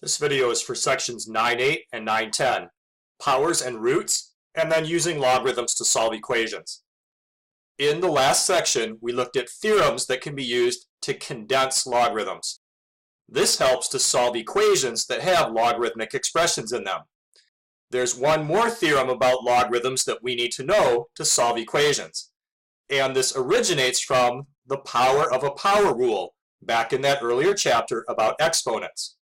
This video is for sections 9.8 and 9.10, powers and roots, and then using logarithms to solve equations. In the last section, we looked at theorems that can be used to condense logarithms. This helps to solve equations that have logarithmic expressions in them. There's one more theorem about logarithms that we need to know to solve equations. And this originates from the power of a power rule back in that earlier chapter about exponents.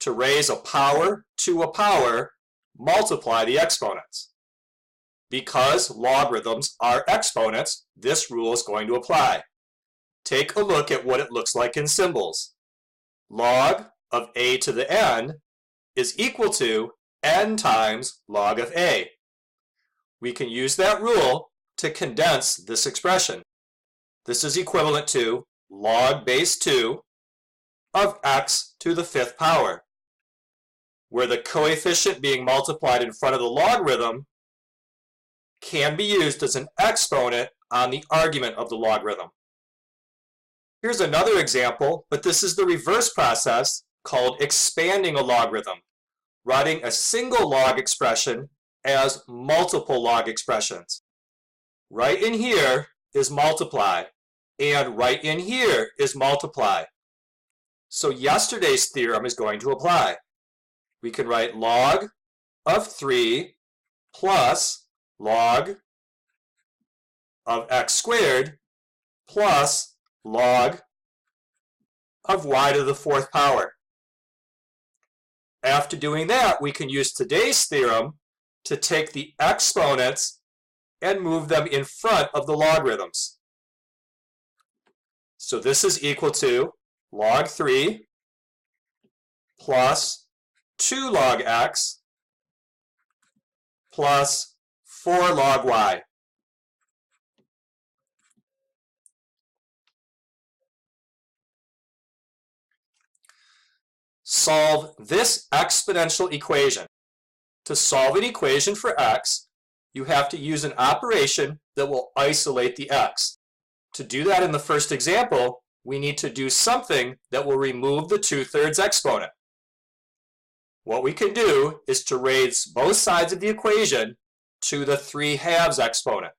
To raise a power to a power, multiply the exponents. Because logarithms are exponents, this rule is going to apply. Take a look at what it looks like in symbols. Log of a to the n is equal to n times log of a. We can use that rule to condense this expression. This is equivalent to log base 2 of x to the 5th power, where the coefficient being multiplied in front of the logarithm can be used as an exponent on the argument of the logarithm. Here's another example, but this is the reverse process called expanding a logarithm, writing a single log expression as multiple log expressions. Right in here is multiply, and right in here is multiply. So yesterday's theorem is going to apply. We can write log of 3 plus log of x squared plus log of y to the 4th power. After doing that, we can use today's theorem to take the exponents and move them in front of the logarithms. So this is equal to log 3 plus 2 log x plus 4 log y. Solve this exponential equation. To solve an equation for x, you have to use an operation that will isolate the x. To do that in the first example, we need to do something that will remove the 2/3 exponent. What we can do is to raise both sides of the equation to the 3/2 exponent.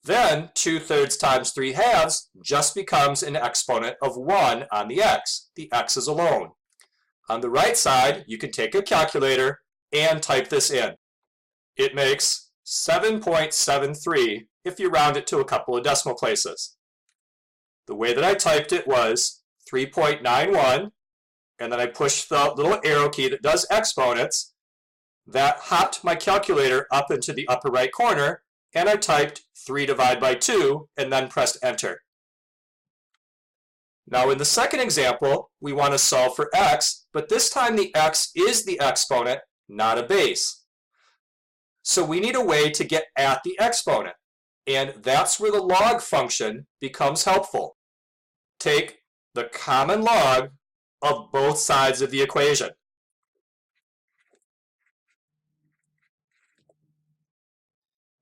Then 2/3 times 3/2 just becomes an exponent of 1 on the x. The x is alone. On the right side, you can take a calculator and type this in. It makes 7.73 if you round it to a couple of decimal places. The way that I typed it was 3.91, and then I pushed the little arrow key that does exponents. That hopped my calculator up into the upper right corner, and I typed 3 divided by 2 and then pressed enter. Now in the second example, we want to solve for x, but this time the x is the exponent, not a base. So we need a way to get at the exponent, and that's where the log function becomes helpful. Take the common log of both sides of the equation.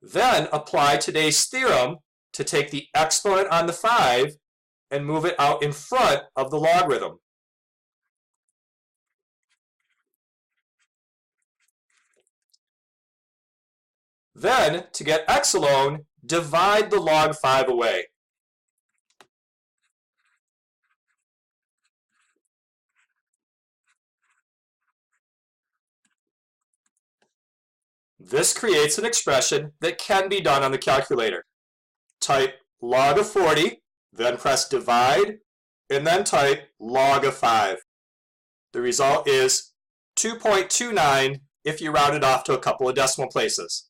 Then apply today's theorem to take the exponent on the 5 and move it out in front of the logarithm. Then, to get x alone, divide the log 5 away. This creates an expression that can be done on the calculator. Type log of 40, then press divide, and then type log of 5. The result is 2.29 if you round it off to a couple of decimal places.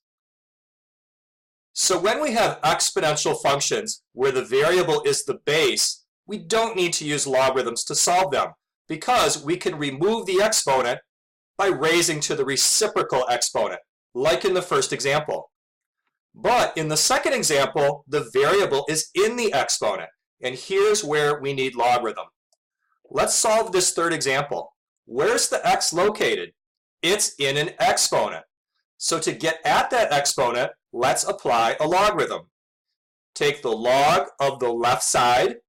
So when we have exponential functions where the variable is the base, we don't need to use logarithms to solve them, because we can remove the exponent by raising to the reciprocal exponent, like in the first example. But in the second example, the variable is in the exponent, and here's where we need logarithm. Let's solve this third example. Where's the x located? It's in an exponent. So to get at that exponent, let's apply a logarithm. Take the log of the left side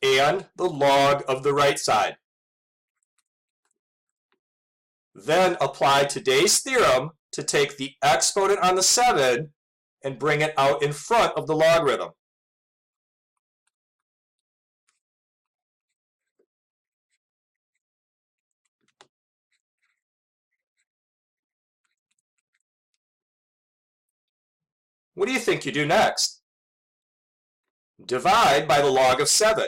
and the log of the right side. Then apply today's theorem to take the exponent on the 7 and bring it out in front of the logarithm. What do you think you do next? Divide by the log of 7.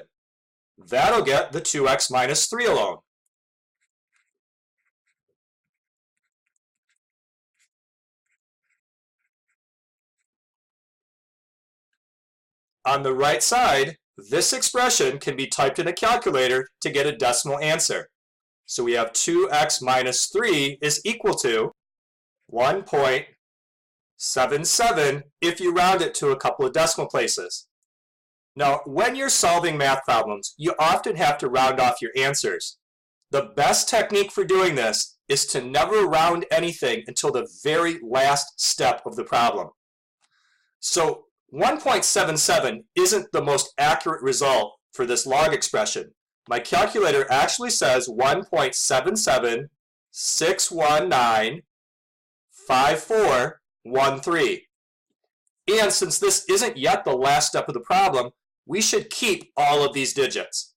That'll get the 2x minus 3 alone. On the right side, this expression can be typed in a calculator to get a decimal answer. So we have 2x minus 3 is equal to 1.77 if you round it to a couple of decimal places. Now, when you're solving math problems, you often have to round off your answers. The best technique for doing this is to never round anything until the very last step of the problem. So 1.77 isn't the most accurate result for this log expression. My calculator actually says 1.776195413. And since this isn't yet the last step of the problem, we should keep all of these digits.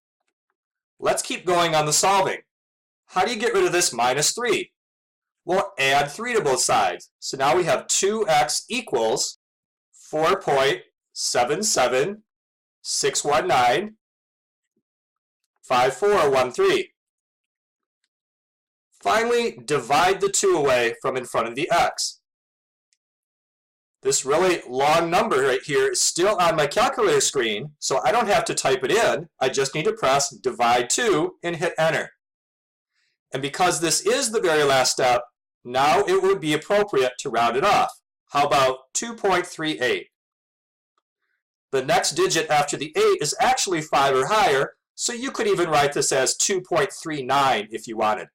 Let's keep going on the solving. How do you get rid of this minus 3? Well, add 3 to both sides. So now we have 2x equals 4.776195413. Finally, divide the 2 away from in front of the x. This really long number right here is still on my calculator screen, so I don't have to type it in. I just need to press divide 2 and hit enter. And because this is the very last step, now it would be appropriate to round it off. How about 2.38? The next digit after the 8 is actually 5 or higher, so you could even write this as 2.39 if you wanted.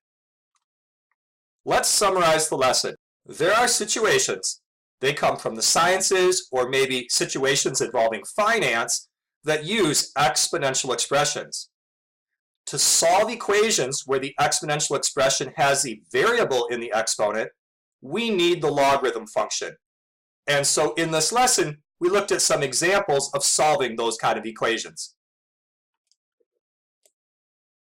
Let's summarize the lesson. There are situations, they come from the sciences or maybe situations involving finance, that use exponential expressions. To solve equations where the exponential expression has a variable in the exponent, we need the logarithm function. And so in this lesson, we looked at some examples of solving those kind of equations.